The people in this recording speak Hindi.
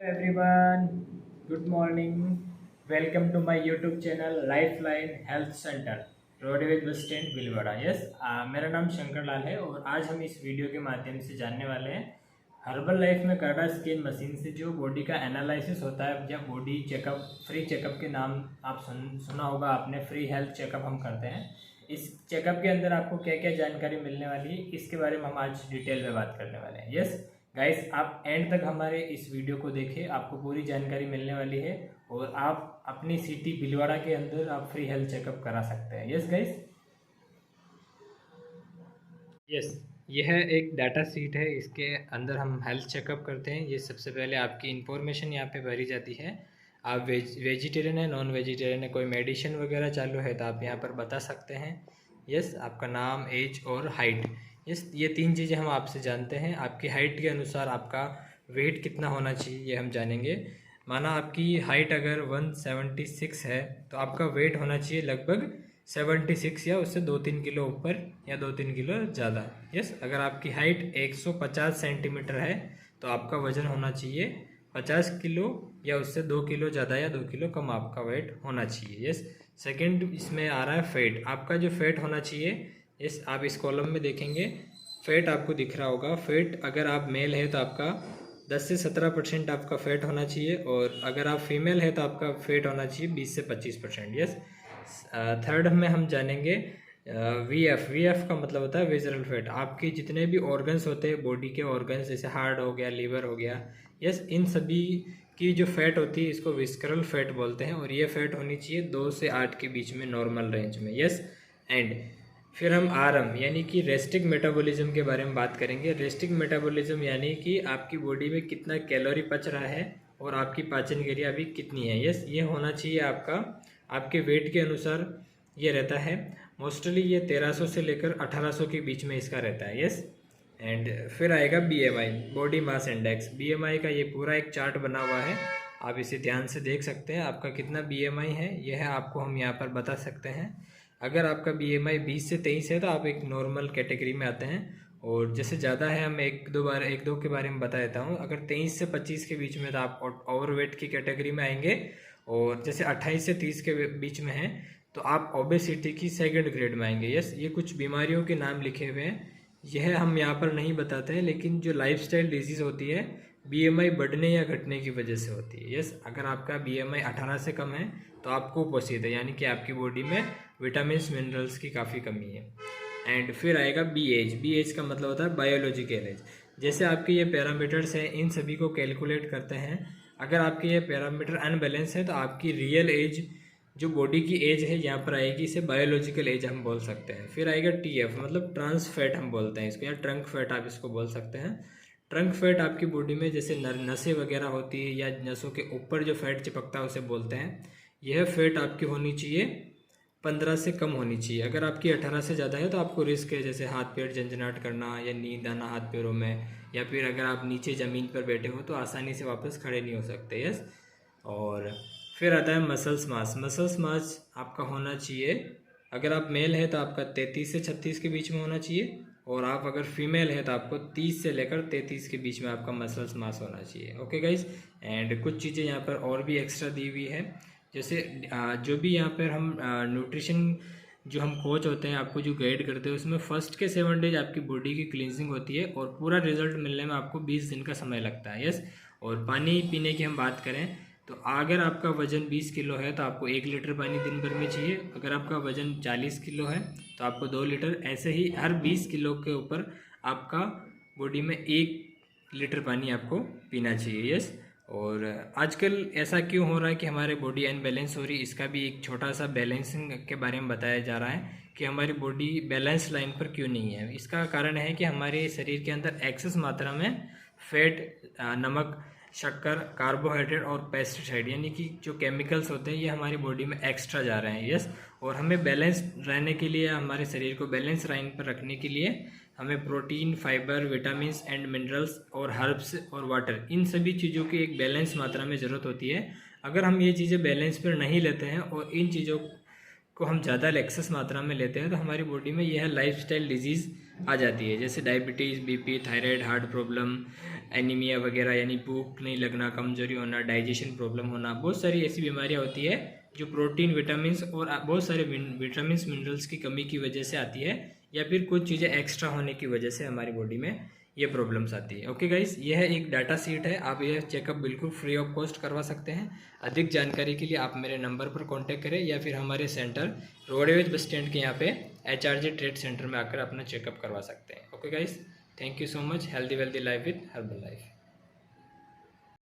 Everyone, good morning. Welcome to my YouTube channel Lifeline Health Center, roadways bus stand Bhilwara. Yes, मेरा नाम शंकर लाल है और आज हम इस वीडियो के माध्यम से जानने वाले हैं हर्बल लाइफ में कार्डा स्कैन मशीन से जो बॉडी का एनालिसिस होता है या बॉडी चेकअप, फ्री चेकअप के नाम आप सुना होगा आपने। फ्री हेल्थ चेकअप हम करते हैं। इस चेकअप के अंदर आपको क्या क्या जानकारी मिलने वाली है, इसके बारे में हम आज डिटेल में बात करने वाले हैं। यस गाइस, आप एंड तक हमारे इस वीडियो को देखें, आपको पूरी जानकारी मिलने वाली है और आप अपनी सिटी भीलवाड़ा के अंदर आप फ्री हेल्थ चेकअप करा सकते हैं। यस गाइस, यस, यह एक डाटा सीट है, इसके अंदर हम हेल्थ चेकअप करते हैं। ये सबसे पहले आपकी इन्फॉर्मेशन यहाँ पे भरी जाती है। आप वेजिटेरियन है, नॉन वेजिटेरियन है, कोई मेडिसिन वगैरह चालू है तो आप यहाँ पर बता सकते हैं। यस, आपका नाम, एज और हाइट। यस, ये तीन चीज़ें हम आपसे जानते हैं। आपकी हाइट के अनुसार आपका वेट कितना होना चाहिए ये हम जानेंगे। माना आपकी हाइट अगर 176 है तो आपका वेट होना चाहिए लगभग 76 या उससे 2-3 किलो ऊपर या 2-3 किलो ज़्यादा। यस, अगर आपकी हाइट 150 सेंटीमीटर है तो आपका वज़न होना चाहिए 50 किलो या उससे 2 किलो ज़्यादा या 2 किलो कम आपका वेट होना चाहिए। यस, सेकंड इसमें आ रहा है फैट। आपका जो फैट होना चाहिए, यस, आप इस कॉलम में देखेंगे फैट आपको दिख रहा होगा। फैट अगर आप मेल है तो आपका 10 से 17% आपका फैट होना चाहिए और अगर आप फीमेल है तो आपका फैट होना चाहिए 20 से 25%। यस, थर्ड में हम जानेंगे वी एफ का मतलब होता है विजरल फैट। आपके जितने भी ऑर्गन्स होते हैं, बॉडी के ऑर्गन्स, जैसे हार्ट हो गया, लीवर हो गया, यस, इन सभी की जो फैट होती है इसको विस्करल फैट बोलते हैं और ये फैट होनी चाहिए 2 से 8 के बीच में, नॉर्मल रेंज में। यस, एंड फिर हम आरएम यानी कि रेस्टिक मेटाबॉलिज्म के बारे में बात करेंगे। रेस्टिक मेटाबॉलिज्म यानी कि आपकी बॉडी में कितना कैलोरी पच रहा है और आपकी पाचन क्रिया अभी कितनी है। यस, ये होना चाहिए आपका आपके वेट के अनुसार ये रहता है। मोस्टली ये 1300 से लेकर 1800 के बीच में इसका रहता है। यस, एंड फिर आएगा BMI, body mass index. BMI का ये पूरा एक चार्ट बना हुआ है, आप इसे ध्यान से देख सकते हैं। आपका कितना बीएमआई है यह आपको हम यहाँ पर बता सकते हैं। अगर आपका बीएमआई 20 से 23 है तो आप एक नॉर्मल कैटेगरी में आते हैं और जैसे ज़्यादा है हम एक दो के बारे में बता देता हूँ। अगर 23 से 25 के बीच में तो आप ओवरवेट की कैटेगरी में आएंगे और जैसे 28 से 30 के बीच में है तो आप ओबेसिटी की सेकंड ग्रेड में आएंगे। यस, ये कुछ बीमारियों के नाम लिखे हुए हैं, यह हम यहाँ पर नहीं बताते हैं, लेकिन जो लाइफस्टाइल डिजीज़ होती है बीएमआई बढ़ने या घटने की वजह से होती है। यस, अगर आपका बीएमआई 18 से कम है तो आपको कुपोषित है, यानी कि आपकी बॉडी में विटामिन मिनरल्स की काफ़ी कमी है। एंड फिर आएगा बी एज का मतलब होता है बायोलॉजिकल एज। जैसे आपके ये पैरामीटर्स हैं, इन सभी को कैलकुलेट करते हैं। अगर आपके ये पैरामीटर अनबैलेंस है तो आपकी रियल एज, जो बॉडी की एज है, यहाँ पर आएगी, इसे बायोलॉजिकल एज हम बोल सकते हैं। फिर आएगा टीएफ, मतलब ट्रांस फैट हम बोलते हैं इसको, या ट्रंक फैट आप इसको बोल सकते हैं। ट्रंक फैट आपकी बॉडी में जैसे नसें वगैरह होती है या नसों के ऊपर जो फैट चिपकता है उसे बोलते हैं। यह फैट आपकी होनी चाहिए 15 से कम होनी चाहिए। अगर आपकी 18 से ज़्यादा है तो आपको रिस्क है, जैसे हाथ पैर झंझनाहट करना या नींद आना हाथ पैरों में, या फिर अगर आप नीचे ज़मीन पर बैठे हो तो आसानी से वापस खड़े नहीं हो सकते। यस, और फिर आता है मसल्स मास। मसल्स मास आपका होना चाहिए, अगर आप मेल है तो आपका 33 से 36 के बीच में होना चाहिए और आप अगर फीमेल है तो आपको 30 से लेकर 33 के बीच में आपका मसल्स मास होना चाहिए। ओके गाइज, एंड कुछ चीज़ें यहाँ पर और भी एक्स्ट्रा दी हुई है, जैसे जो भी यहाँ पर हम न्यूट्रिशन जो हम कोच होते हैं आपको जो गाइड करते हैं, उसमें फर्स्ट के 7 डेज आपकी बॉडी की क्लींजिंग होती है और पूरा रिजल्ट मिलने में आपको 20 दिन का समय लगता है। यस, और पानी पीने की हम बात करें तो अगर आपका वज़न 20 किलो है तो आपको 1 लीटर पानी दिन भर में चाहिए। अगर आपका वज़न 40 किलो है तो आपको 2 लीटर। ऐसे ही हर 20 किलो के ऊपर आपका बॉडी में 1 लीटर पानी आपको पीना चाहिए। यस, और आजकल ऐसा क्यों हो रहा है कि हमारे बॉडी अनबैलेंस हो रही है, इसका भी एक छोटा सा बैलेंसिंग के बारे में बताया जा रहा है कि हमारी बॉडी बैलेंस लाइन पर क्यों नहीं है। इसका कारण है कि हमारे शरीर के अंदर एक्सेस मात्रा में फैट, नमक, शक्कर, कार्बोहाइड्रेट और पेस्टिसाइड यानी कि जो केमिकल्स होते हैं ये हमारी बॉडी में एक्स्ट्रा जा रहे हैं। यस, और हमें बैलेंस रहने के लिए, हमारे शरीर को बैलेंस लाइन पर रखने के लिए हमें protein, fibre, vitamins and minerals और हर्ब्स और वाटर, इन सभी चीज़ों की एक बैलेंस मात्रा में ज़रूरत होती है। अगर हम ये चीज़ें बैलेंस पर नहीं लेते हैं और इन चीज़ों को हम ज़्यादा एक्सेस मात्रा में लेते हैं तो हमारी बॉडी में यह लाइफस्टाइल डिजीज़ आ जाती है, जैसे diabetes, BP, thyroid, heart problem, anaemia वगैरह यानी भूख नहीं लगना, कमजोरी होना, डाइजेशन प्रॉब्लम होना, बहुत सारी ऐसी बीमारियां होती है जो प्रोटीन, विटामिन और बहुत सारे विटामिन मिनरल्स की कमी की वजह से आती है, या फिर कुछ चीज़ें एक्स्ट्रा होने की वजह से हमारी बॉडी में ये प्रॉब्लम्स आती है। ओके गाइस, यह एक डाटा सीट है, आप यह चेकअप बिल्कुल फ्री ऑफ कॉस्ट करवा सकते हैं। अधिक जानकारी के लिए आप मेरे नंबर पर कांटेक्ट करें या फिर हमारे सेंटर रोडवेज बस स्टैंड के यहाँ पे HRJ ट्रेड सेंटर में आकर अपना चेकअप करवा सकते हैं। Okay guys, thank you so much. Healthy wealthy life with herbal life.